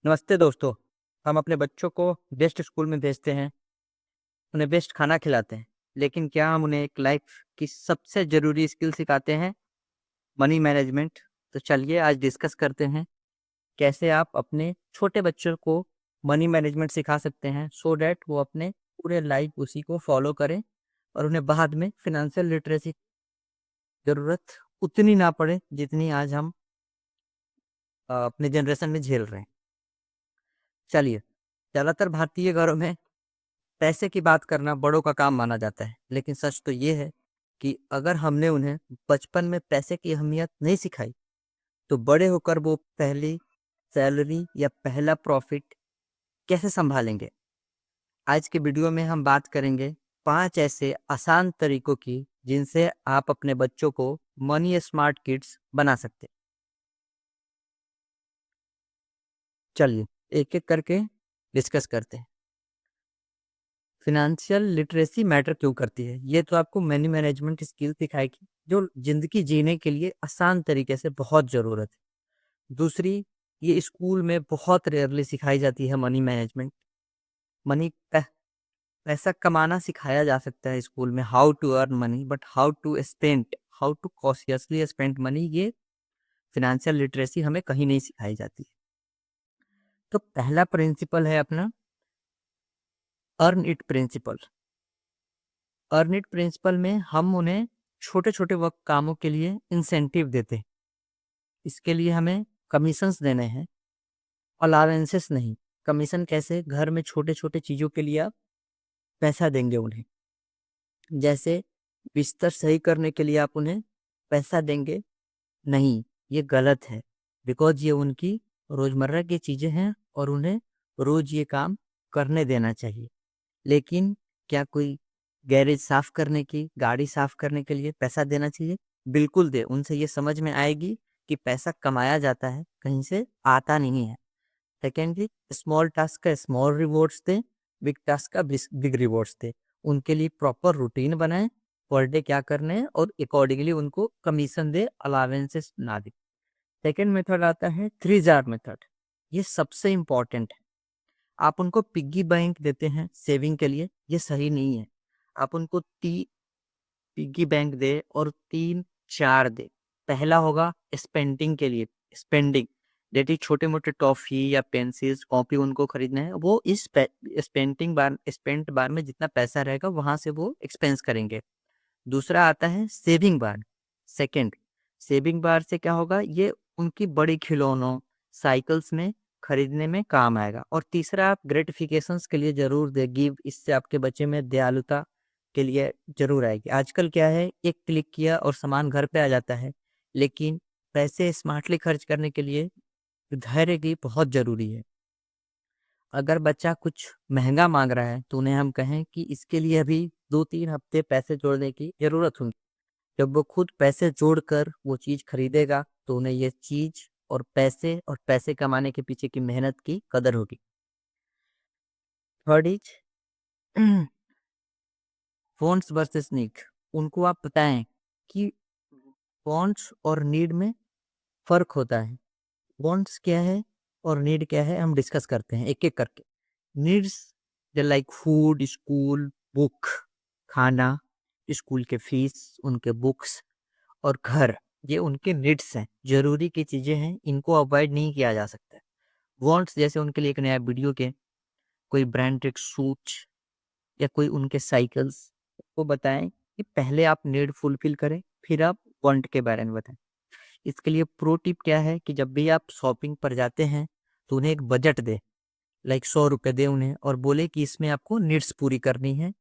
नमस्ते दोस्तों। हम अपने बच्चों को बेस्ट स्कूल में भेजते हैं, उन्हें बेस्ट खाना खिलाते हैं, लेकिन क्या हम उन्हें एक लाइफ की सबसे ज़रूरी स्किल सिखाते हैं, मनी मैनेजमेंट? तो चलिए आज डिस्कस करते हैं, कैसे आप अपने छोटे बच्चों को मनी मैनेजमेंट सिखा सकते हैं सो दैट वो अपने पूरे लाइफ उसी को फॉलो करें और उन्हें बाद में फाइनेंशियल लिटरेसी की ज़रूरत उतनी ना पड़े जितनी आज हम अपने जनरेशन में झेल रहे हैं। चलिए, ज़्यादातर भारतीय घरों में पैसे की बात करना बड़ों का काम माना जाता है, लेकिन सच तो ये है कि अगर हमने उन्हें बचपन में पैसे की अहमियत नहीं सिखाई, तो बड़े होकर वो पहली सैलरी या पहला प्रॉफिट कैसे संभालेंगे? आज के वीडियो में हम बात करेंगे 5 ऐसे आसान तरीकों की, जिनसे आप अपने बच्चों को मनी स्मार्ट किड्स बना सकते हैं। चलिए, एक-एक करके डिस्कस करते हैं। फिनेंशियल लिटरेसी मैटर क्यों करती है? ये तो आपको मनी मैनेजमेंट स्किल सिखाएगी, जो ज़िंदगी जीने के लिए आसान तरीके से बहुत ज़रूरत है। दूसरी, ये स्कूल में बहुत रेयरली सिखाई जाती है मनी मैनेजमेंट। मनी पै पैसा कमाना सिखाया जा सकता है स्कूल में, how to earn money, but how to cautiously spend money, ये फिनेंशियल लिटरेसी हमें कहीं नहीं सिखाई जाती है। तो पहला प्रिंसिपल है अपना earn it principle. Earn it principle में हम उन्हें छोटे-छोटे वर्क कामों के लिए इंसेंटिव देते हैं। इसके लिए हमें कमीशंस देने हैं, अलाउंसेस नहीं। कमीशन कैसे? घर में छोटे-छोटे चीज़ों के लिए आप पैसा देंगे उन्हें। जैसे बिस्तर सही करने के लिए आप उन्हें पैसा देंगे, नहीं, ये गलत है। बिकॉज़ ये उनकी रोज़मर्रा की चीज़ें हैं और उन्हें रोज़ ये काम करने देना चाहिए। लेकिन क्या कोई गैरेज साफ करने की, गाड़ी साफ करने के लिए पैसा देना चाहिए? बिल्कुल दें, उनसे ये समझ में आएगी कि पैसा कमाया जाता है, कहीं से आता नहीं है। सेकेंडली, स्मॉल टास्क का स्मॉल रिवॉर्ड्स दें, बिग टास्क का बिग रिवॉर्ड्स दें। उनके लिए प्रॉपर रूटीन बनाएँ, पर डे क्या करने हैं और अकॉर्डिंगली उनको कमीशन दें, अलाउंसेस ना दें। सेकंड मेथड आता है 3 जार मेथड। ये सबसे इम्पोर्टेंट है। आप उनको पिग्गी बैंक देते हैं सेविंग के लिए, ये सही नहीं है। आप उनको पिग्गी बैंक दें और 3-4 दें। पहला होगा स्पेंडिंग के लिए, स्पेंडिंग, दैट इज़ छोटे-मोटे टॉफ़ी या पेंसिल्स, कॉपी उनको खरीदना है, वो इस स्पेंट बार में जितना पैसा रहेगा वहाँ से वो एक्सपेंस करेंगे। दूसरा आता है सेविंग बार। सेकंड, सेविंग बार से क्या होगा? ये उनकी बड़ी खिलौनों, साइकिल्स में खरीदने में काम आएगा। और तीसरा, आप ग्रेटिफिकेशंस के लिए ज़रूर दें गिव, इससे आपके बच्चे में दयालुता के लिए ज़रूर आएगी। आजकल क्या है, एक क्लिक किया और सामान घर पे आ जाता है, लेकिन पैसे स्मार्टली खर्च करने के लिए धैर्य की बहुत ज़रूरी है। अगर बच्चा कुछ महँगा माँग रहा है, तो उन्हें हम कहें कि इसके लिए अभी 2-3 हफ्ते पैसे जोड़ने की ज़रूरत होगी। जब वो खुद पैसे जोड़कर वो चीज़ खरीदेगा, तो उन्हें ये चीज़ और पैसे कमाने के पीछे की मेहनत की कदर होगी। Third is wants versus need. उनको आप बताएँ कि वांट्स और नीड में फ़र्क होता है। वांट्स क्या है और नीड क्या है, हम डिस्कस करते हैं एक-एक करके। Needs like food, school, book, खाना, स्कूल के फीस, उनके बुक्स और घर, ये उनके नीड्स हैं, ज़रूरी की चीज़ें हैं, इनको अवॉइड नहीं किया जा सकता है। वांट्स जैसे उनके लिए एक नया वीडियो गेम, कोई ब्रांडेड शूज़ या कोई उनके साइकिल्स, को बताएँ कि पहले आप नीड फुलफ़िल करें, फिर आप वांट के बारे में बताएँ। इसके लिए प्रो टिप क्या है कि जब भी आप शॉपिंग पर जाते हैं, तो उन्हें एक बजट दें, लाइक ₹100 दें उन्हें और बोले कि इसमें आपको नीड्स पूरी करनी है,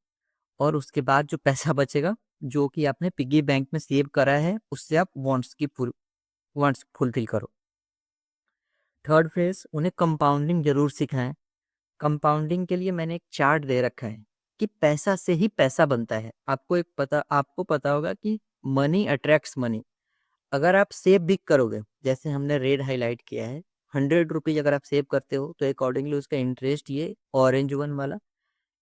और उसके बाद जो पैसा बचेगा, जो कि आपने पिग्गी बैंक में सेव करा है, उससे आप वांट्स फुलफ़िल करो। थर्ड फेज़, उन्हें कंपाउंडिंग ज़रूर सिखाएँ। कंपाउंडिंग के लिए मैंने एक चार्ट दे रखा है कि पैसा से ही पैसा बनता है। आपको पता होगा कि मनी अट्रैक्ट्स मनी। अगर आप सेव भी करोगे, जैसे हमने रेड हाइलाइट किया है, ₹100 अगर आप सेव करते हो, तो अकॉर्डिंगली उसका इंटरेस्ट, ये ऑरेंज वन वाला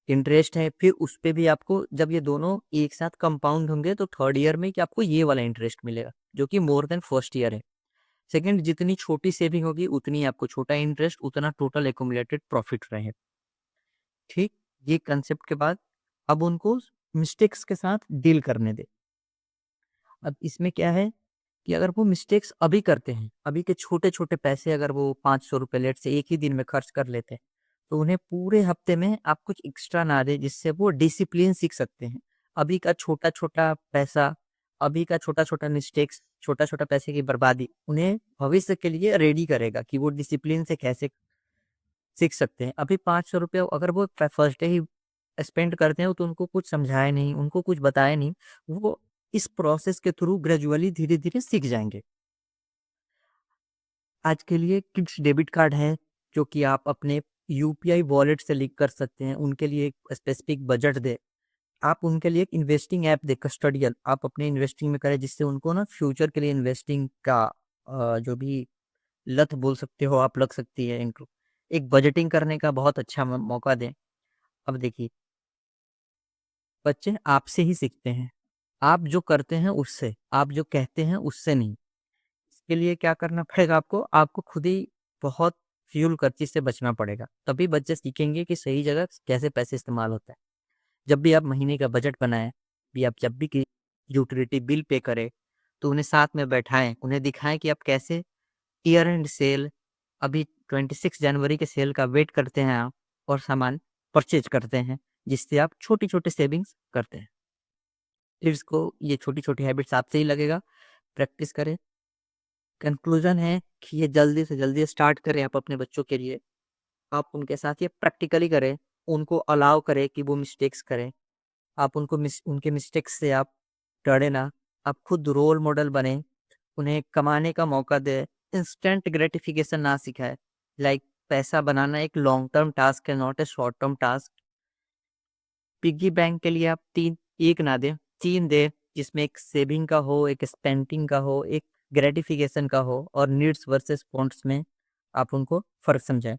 इंटरेस्ट है, फिर उस पे भी आपको, जब ये दोनों एक साथ कंपाउंड होंगे, तो थर्ड ईयर में कि आपको ये वाला इंटरेस्ट मिलेगा, जो कि मोर देन फर्स्ट ईयर है। सेकंड, जितनी छोटी सेविंग होगी उतनी आपको छोटा इंटरेस्ट, उतना टोटल एक्यूमुलेटेड प्रॉफिट रहे। ठीक, ये कंसेप्ट के बाद अब उनको मिस्टेक्स के साथ डील करने दें। अब इसमें क्या है कि अगर वो मिस्टेक्स अभी करते हैं, अभी के छोटे-छोटे पैसे अगर वो ₹500 लेट से एक ही दिन में खर्च कर लेते हैं, तो उन्हें पूरे हफ्ते में आप कुछ एक्स्ट्रा ना दें जिससे वो डिसिप्लिन सीख सकते हैं। अभी का छोटा-छोटा पैसा, अभी का छोटा-छोटा मिस्टेक्स, छोटा-छोटा पैसे की बर्बादी उन्हें भविष्य के लिए रेडी करेगा कि वो डिसिप्लिन से कैसे सीख सकते हैं। अभी ₹500 अगर वो फर्स्ट डे ही स्पेंड करते हैं तो उनको कुछ समझाया नहीं, उनको कुछ बताया नहीं, वो इस प्रोसेस के थ्रू ग्रेजुअली धीरे-धीरे सीख जाएँगे। आज के लिए किड्स डेबिट कार्ड हैं, जो कि आप अपने यूपीआई वॉलेट से लिंक कर सकते हैं, उनके लिए एक स्पेसिफिक बजट दें। आप उनके लिए एक इन्वेस्टिंग ऐप दें कस्टोडियल, आप अपने इन्वेस्टिंग में करें जिससे उनको ना फ्यूचर के लिए इन्वेस्टिंग का जो भी लत बोल सकते हो आप लग सकती है इनको। एक बजटिंग करने का बहुत अच्छा मौका दें। अब देखिए, बच्चे आपसे ही सीखते हैं। आप जो करते हैं उससे, आप जो कहते हैं उससे नहीं। इसके लिए क्या करना पड़ेगा आपको? आपको खुद ही बहुत फ़िज़ूल खर्ची से बचना पड़ेगा। तभी बच्चे सीखेंगे कि सही जगह कैसे पैसे इस्तेमाल होता है। जब भी आप महीने का बजट बनाएँ, भी आप जब भी कि यूटिलिटी बिल पे करें, तो उन्हें साथ में बैठाएँ, उन्हें दिखाएँ कि आप कैसे ईयर एंड सेल, अभी 26 जनवरी के सेल का वेट करते हैं आप और सामान परचेज़ करते हैं, जिससे आप छोटी-छोटी सेविंग्स करते हैं। किड्स को ये छोटी-छोटी हैबिट्स आपसे ही लगेगा, प्रैक्टिस करें। कंक्लूज़न है कि ये जल्दी से जल्दी स्टार्ट करें आप अपने बच्चों के लिए। आप उनके साथ ये प्रैक्टिकली करें, उनको अलाउ करें कि वो मिस्टेक्स करें। आप उनको उनके मिस्टेक्स से आप डरें ना, आप खुद रोल मॉडल बनें, उन्हें कमाने का मौका दें, इंस्टेंट ग्रैटिफिकेशन ना सिखाएँ। लाइक पैसा बनाना एक लॉन्ग टर्म टास्क है, not a short term task. Piggy bank के लिए आप 3 1 ना दें, 3 दें, जिसमें एक सेविंग का हो, एक स्पेंडिंग का हो, एक ग्रैटिफिकेशन का हो और नीड्स वर्सेस वांट्स में आप उनको फ़र्क समझाएँ।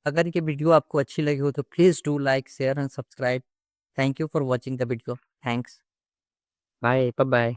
अगर ये वीडियो आपको अच्छी लगी हो तो please do like, share and subscribe. Thank you for watching the video. Thanks. Bye, bye-bye.